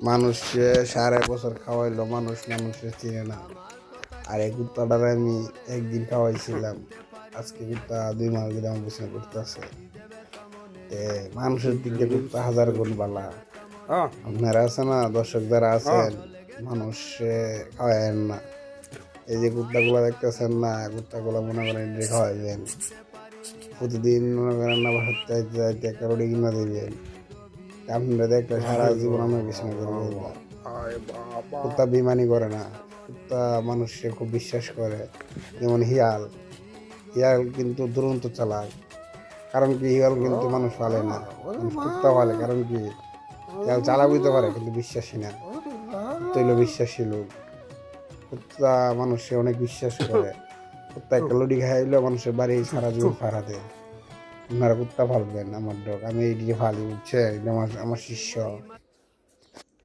মানুষকে 5.5 বছর খাওয়াইলো, মানুষের চিনে না। আর এই কুত্তাটার আমি একদিন খাওয়াইছিলাম, আজকে কুত্তা 2 মাস ধরে আমার পিছনে করতেছে। মানুষের দিক দিয়ে কুত্তা 1000 গুণ বালা। আপনারা আছে না, দর্শক যারা আছেন, মানুষে খাওয়ায়েন না। এই যে কুত্তাগুলো দেখতেছেন না, কুত্তাগুলো মনে করেন যে খাওয়াইবেন, প্রতিদিন মনে করেন না বাসার চাইতে চাইতে একটা রুটি কিনে দিবেন। আপনারা দেখলে সারা জীবন আমার পিছনে করবে। কুত্তা বেইমানি করে না, কুত্তা মানুষকে খুব বিশ্বাস করে। যেমন হিয়াল, হিয়াল কিন্তু দুরন্ত চালাক। কারণ কি, হিয়াল কিন্তু মানুষ পালে না, মানুষ কুত্তা পালে। কারণ কি, হিয়াল চালাক হইতে পারে কিন্তু বিশ্বাসী না। কুত্তা হইলো বিশ্বাসী লোক। কুত্তা মানুষকে অনেক বিশ্বাস করে। কুত্তা একটা লুডি খাইলেও মানুষের বাড়ি সারা জীবন পাহারা দেয়। আপনারা কুত্তা পালবেন, আমার ডগ আমি এইদিকে ফালি, বুঝছে, এটা আমার শিষ্য।